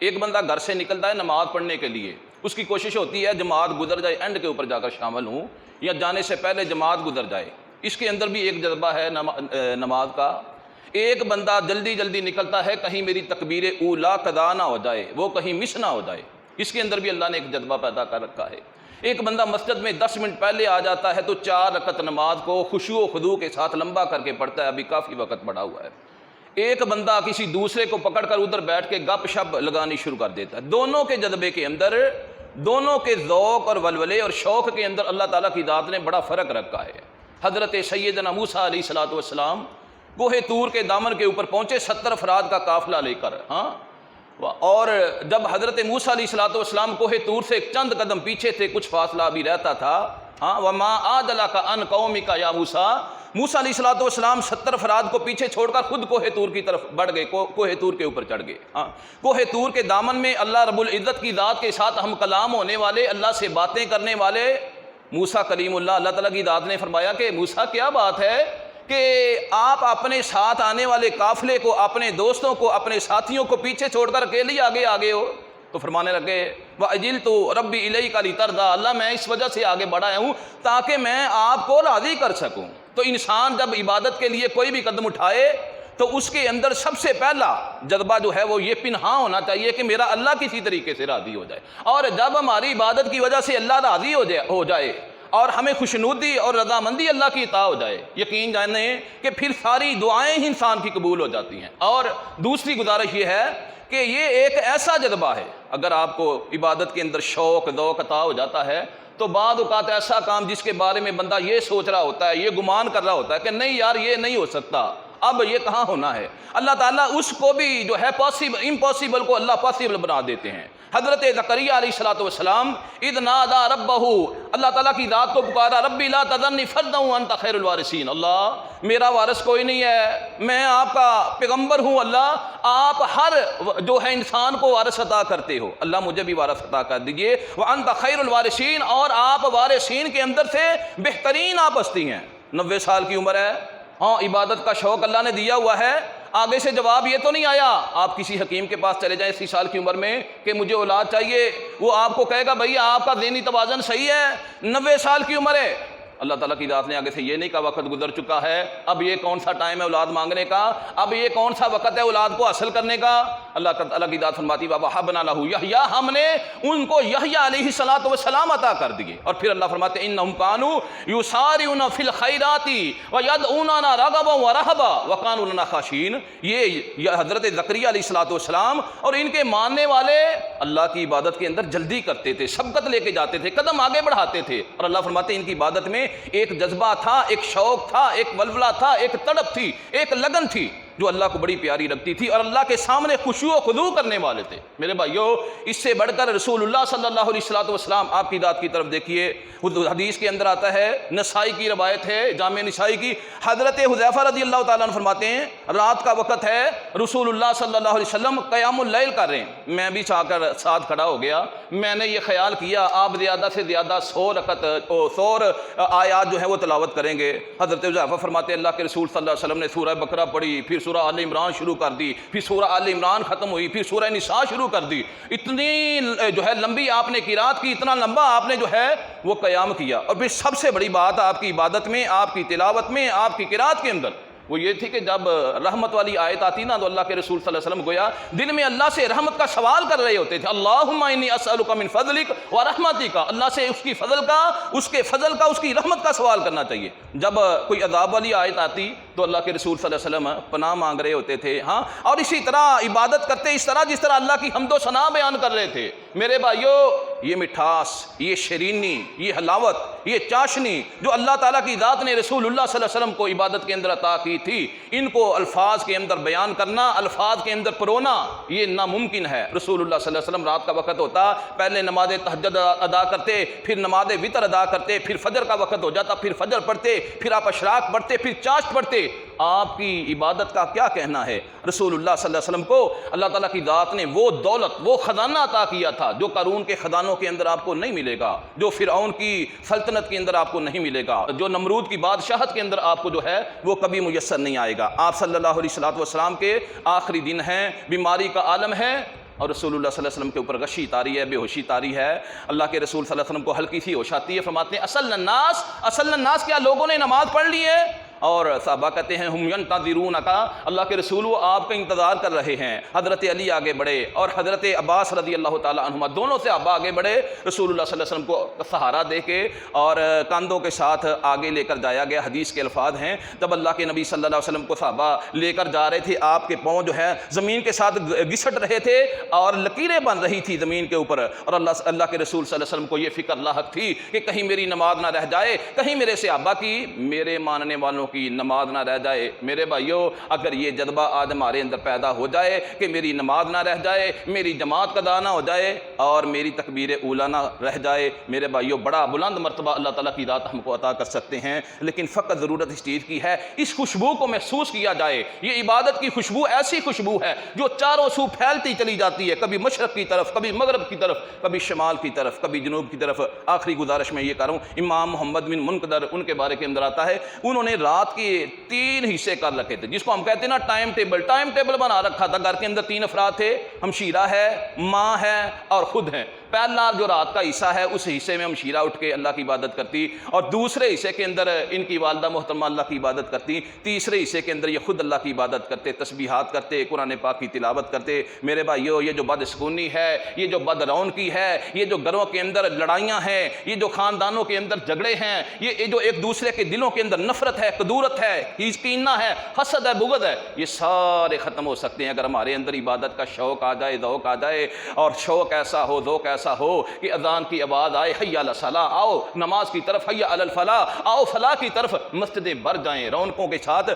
ایک بندہ گھر سے نکلتا ہے نماز پڑھنے کے لیے، اس کی کوشش ہوتی ہے جماعت گزر جائے، اینڈ کے اوپر جا کر شامل ہوں، یا جانے سے پہلے جماعت گزر جائے۔ اس کے اندر بھی ایک جذبہ ہے نماز کا۔ ایک بندہ جلدی جلدی نکلتا ہے کہیں میری تکبیر اولا قضا نہ ہو جائے، وہ کہیں مس نہ ہو جائے، اس کے اندر بھی اللہ نے ایک جذبہ پیدا کر رکھا ہے۔ ایک بندہ مسجد میں 10 منٹ پہلے آ جاتا ہے تو 4 رکعت نماز کو خشوع و خضوع کے ساتھ لمبا کر کے پڑھتا ہے، ابھی کافی وقت پڑا ہوا ہے۔ ایک بندہ کسی دوسرے کو پکڑ کر ادھر بیٹھ کے گپ شپ لگانی شروع کر دیتا ہے۔ دونوں کے جذبے کے اندر، دونوں کے ذوق اور ولولے اور شوق کے اندر اللہ تعالیٰ کی ذات نے بڑا فرق رکھا ہے۔ حضرت سیدنا موسیٰ علیہ السلام کوہ طور کے دامن کے اوپر پہنچے 70 افراد کا قافلہ لے کر، اور جب حضرت موسیٰ علیہ السلام کوہ طور سے چند قدم پیچھے تھے، کچھ فاصلہ بھی رہتا تھا، وَمَا أَعْجَلَكَ عَنْ قَوْمِكَ يَا موسیٰ، موسیٰ علیہ السلام 70 افراد کو پیچھے چھوڑ کر خود کوہ طور کی طرف بڑھ گئے، کوہ طور کے اوپر چڑھ گئے۔ کوہ طور کے دامن میں اللہ رب العزت کی ذات کے ساتھ ہم کلام ہونے والے، اللہ سے باتیں کرنے والے موسیٰ کلیم اللہ تعالیٰ کی ذات نے فرمایا کہ موسیٰ کیا بات ہے کہ آپ اپنے ساتھ آنے والے قافلے کو، اپنے دوستوں کو، اپنے ساتھیوں کو پیچھے چھوڑ کر اکیلے آگے ہو؟ تو فرمانے لگے وَأَجِلْتُ رَبِّ إِلَيْكَ لِتَرْضَىٰ، اللہ میں اس وجہ سے آگے بڑھا ہوں تاکہ میں آپ کو راضی کر سکوں۔ تو انسان جب عبادت کے لیے کوئی بھی قدم اٹھائے تو اس کے اندر سب سے پہلا جذبہ جو ہے وہ یہ پنہاں ہونا چاہیے کہ میرا اللہ کسی طریقے سے راضی ہو جائے، اور جب ہماری عبادت کی وجہ سے اللہ راضی ہو جائے اور ہمیں خوشنودی اور رضامندی اللہ کی عطا ہو جائے، یقین جانیں کہ پھر ساری دعائیں ہی انسان کی قبول ہو جاتی ہیں۔ اور دوسری گزارش یہ ہے کہ یہ ایک ایسا جذبہ ہے، اگر آپ کو عبادت کے اندر شوق ذوق عطا ہو جاتا ہے تو بعض اوقات ایسا کام جس کے بارے میں بندہ یہ سوچ رہا ہوتا ہے، یہ گمان کر رہا ہوتا ہے کہ نہیں یار یہ نہیں ہو سکتا، اب یہ کہاں ہونا ہے، اللہ تعالیٰ اس کو بھی جو ہے امپاسبل کو اللہ پاسبل بنا دیتے ہیں۔ حضرت زکریا علیہ السلام اذ نادى ربہ، اللہ تعالیٰ کی ذات کو پکارا، ربی لا تذرنی فردا وانت خیر الوارثین، اللہ میرا وارث کوئی نہیں ہے، میں آپ کا پیغمبر ہوں، اللہ آپ ہر جو ہے انسان کو وارث عطا کرتے ہو، اللہ مجھے بھی وارث عطا کر دیجئے، وانت خیر الوارثین، اور آپ وارثین کے اندر سے بہترین آپ ہستی ہیں۔ 90 سال کی عمر ہے، عبادت کا شوق اللہ نے دیا ہوا ہے، آگے سے جواب یہ تو نہیں آیا آپ کسی حکیم کے پاس چلے جائیں 80 سال کی عمر میں کہ مجھے اولاد چاہیے، وہ آپ کو کہے گا بھائی آپ کا ذہنی توازن صحیح ہے، 90 سال کی عمر ہے۔ اللہ تعالیٰ کی ذات نے آگے سے یہ نہیں کہا وقت گزر چکا ہے، اب یہ کون سا ٹائم ہے اولاد مانگنے کا، اب یہ کون سا وقت ہے اولاد کو حاصل کرنے کا۔ اللہ تعالیٰ کی ذات فرماتی وَوَهَبْنَا لَهُ یحییٰ، ہم نے ان کو یحییٰ علیہ السلام عطا کر دیے۔ اور پھر اللہ فرماتے انہم کانوا یسارعون فی الخیرات ویدعوننا رغبا ورہبا وکانوا لنا خاشعین، یہ حضرت زکریا علیہ السلام اور ان کے ماننے والے اللہ کی عبادت کے اندر جلدی کرتے تھے، سبقت لے کے جاتے تھے، قدم آگے بڑھاتے تھے، اور اللہ فرماتے ان کی عبادت میں ایک جذبہ تھا، ایک شوق تھا، ایک ولولہ تھا، ایک تڑپ تھی، ایک لگن تھی جو اللہ کو بڑی پیاری لگتی تھی، اور اللہ کے سامنے خشوع و خضوع کرنے والے تھے۔ میرے بھائیو، اس سے بڑھ کر رسول اللہ صلی اللہ علیہ وسلم آپ کی ذات کی طرف دیکھیے، حدیث کے اندر آتا ہے، نسائی کی روایت ہے، جامع نسائی کی، حضرت حذیفہ رضی اللہ تعالیٰ عنہ فرماتے ہیں رات کا وقت ہے، رسول اللہ صلی اللہ علیہ وسلم قیام اللیل کر رہے ہیں، میں بھی چاہ کر ساتھ کھڑا ہو گیا، میں نے یہ خیال کیا آپ زیادہ سے زیادہ 100 آیات جو ہیں وہ تلاوت کریں گے۔ حضرت حذیفہ فرماتے ہیں اللہ کے رسول صلی اللہ علیہ وسلم نے سورہ بقرہ پڑھی، پھر سورہ آل عمران شروع کر دی، پھر سورہ آل عمران ختم ہوئی، پھر سورہ نساء شروع کر دی، اتنی جو ہے لمبی آپ نے قرات کی، اتنا لمبا آپ نے جو ہے وہ قیام کیا۔ اور پھر سب سے بڑی بات آپ کی عبادت میں، آپ کی تلاوت میں، آپ کی قرات کے اندر وہ یہ تھی کہ جب رحمت والی آیت آتی نا تو اللہ کے رسول صلی اللہ علیہ وسلم گویا دل میں اللہ سے رحمت کا سوال کر رہے ہوتے تھے، اللہم انی اسألک من فضلک ورحمتک، اللہ سے اس کی فضل کا، اس کے فضل کا، اس کی رحمت کا سوال کرنا چاہیے۔ جب کوئی عذاب والی آیت آتی تو اللہ کے رسول صلی اللہ علیہ وسلم پناہ مانگ رہے ہوتے تھے، اور اسی طرح عبادت کرتے اس طرح جس طرح اللہ کی حمد و ثنا بیان کر رہے تھے۔ میرے بھائیو، یہ مٹھاس، یہ شیرینی، یہ حلاوت، یہ چاشنی جو اللہ تعالیٰ کی ذات نے رسول اللہ صلی اللہ علیہ وسلم کو عبادت کے اندر عطا کی تھی، ان کو الفاظ کے اندر بیان کرنا، الفاظ کے اندر پرونا یہ ناممکن ہے۔ رسول اللہ صلی اللہ علیہ وسلم رات کا وقت ہوتا، پہلے نماز تہجد ادا کرتے، پھر نماز وتر ادا کرتے، پھر فجر کا وقت ہو جاتا، پھر فجر پڑھتے، پھر آپ اشراق پڑھتے، پھر چاشت پڑھتے۔ آپ کی عبادت کا کیا کہنا ہے؟ رسول اللہ صلی اللہ علیہ وسلم کو اللہ تعالیٰ کی ذات نے وہ دولت، وہ خزانہ عطا کیا تھا جو قارون کے خزانوں کے اندر آپ کو نہیں ملے گا، جو فرعون کی سلطنت کے اندر آپ کو نہیں ملے گا، جو نمرود کی بادشاہت کے اندر آپ کو جو ہے وہ کبھی میسر نہیں آئے گا۔ آپ صلی اللہ علیہ وسلم کے آخری دن ہیں، بیماری کا عالم ہے، اور رسول اللہ صلی اللہ علیہ وسلم کے اوپر غشی طاری ہے، بے ہوشی طاری ہے، اللہ کے رسول صلی اللہ علیہ وسلم کو ہلکی سی ہوش آتی ہے، فرماتے ہیں اصل الناس کیا لوگوں نے نماز پڑھ لی ہے؟ اور صحابہ کہتے ہیں ہم ینتظرون کا، اللہ کے رسول وہ آپ کا انتظار کر رہے ہیں۔ حضرت علی آگے بڑھے اور حضرت عباس رضی اللہ تعالی عنہما دونوں صحابہ آگے بڑھے، رسول اللہ صلی اللہ علیہ وسلم کو سہارا دے کے اور کاندھوں کے ساتھ آگے لے کر جایا گیا۔ حدیث کے الفاظ ہیں جب اللہ کے نبی صلی اللہ علیہ وسلم کو صحابہ لے کر جا رہے تھے، آپ کے پاؤں جو ہے زمین کے ساتھ گھسٹ رہے تھے اور لکیریں بن رہی تھی زمین کے اوپر، اور اللہ کے رسول صلی اللہ علیہ وسلم کو یہ فکر لاحق تھی کہ کہیں میری نماز نہ رہ جائے، کہیں میرے صحابہ کی، میرے ماننے والوں کی نماز نہ رہ جائے۔ میرے بھائیو، اگر یہ جذبہ آج ہمارے اندر پیدا ہو جائے کہ میری نماز نہ رہ جائے، میری جماعت قضا نہ ہو جائے اور میری تکبیر اولیٰ نہ رہ جائے، میرے بھائیو بڑا بلند مرتبہ اللہ تعالیٰ کی ذات ہم کو عطا کر سکتے ہیں۔ لیکن فقط ضرورت اس چیز کی ہے اس خوشبو کو محسوس کیا جائے۔ یہ عبادت کی خوشبو ایسی خوشبو ہے جو چاروں سو پھیلتی چلی جاتی ہے، کبھی مشرق کی طرف، کبھی مغرب کی طرف، کبھی شمال کی طرف، کبھی جنوب کی طرف۔ آخری گزارش میں یہ کروں، امام محمد بن منقدر ان کے بارے کے اندر آتا ہے، انہوں نے رات کے 3 حصے کر رکھے تھے، جس کو ہم کہتے ہیں نا ٹائم ٹیبل بنا رکھا تھا۔ گھر کے اندر 3 افراد تھے، ہمشیرہ ہے، ماں ہے اور خود ہیں۔ پہلا جو رات کا حصہ ہے اس حصے میں ہمشیرہ اٹھ کے اللہ کی عبادت کرتی، اور دوسرے حصے کے اندر ان کی والدہ محترمہ اللہ کی عبادت کرتی، تیسرے حصے کے اندر یہ خود اللہ کی عبادت کرتے، تسبیحات کرتے، قرآن پاک کی تلاوت کرتے۔ میرے بھائیو، یہ جو بدسکونی ہے، یہ جو بدرونقی ہے، یہ جو گھروں کے اندر لڑائیاں ہیں، یہ جو خاندانوں کے اندر جھگڑے ہیں، یہ جو ایک دوسرے کے دلوں کے اندر نفرت ہے، کدورت ہے، کینہ ہے، حسد ہے، بغض ہے، یہ سارے ختم ہو سکتے ہیں اگر ہمارے اندر عبادت کا شوق آ جائے، ذوق آ جائے، اور شوق ایسا ہو، ذوق ایسا ہو کہ اذان کی آواز آئے، حی علی الصلاۃ، آؤ نماز کی طرف، حی علی الفلاح، آؤ فلاح کی طرف، مسجدیں بھر جائیں رونقوں کے ساتھ۔